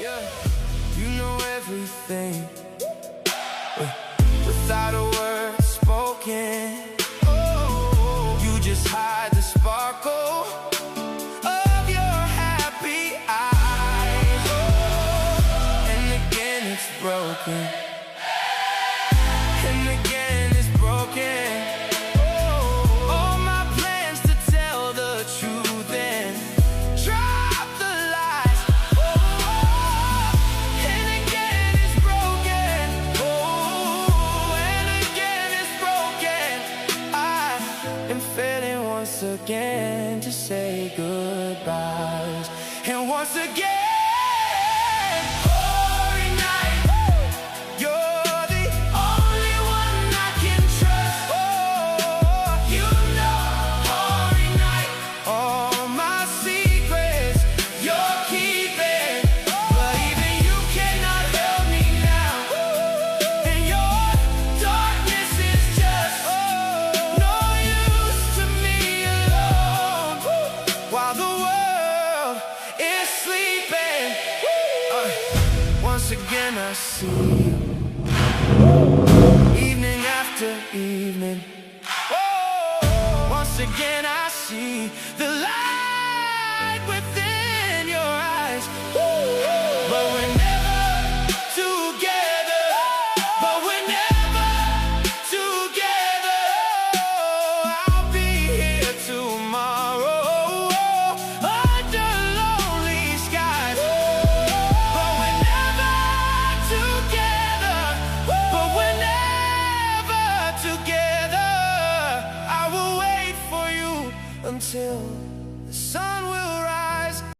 Yeah, you know everything without a word spoken. Oh, you just hide the sparkle of your happy eyes. Oh, and again it's broken. And again it's broken. All my plans to tell the truth and drop the lies. And again it's broken. And again it's broken. I am failing once again to say goodbyes. And once again I see you evening after evening. Oh, once again I see the light within.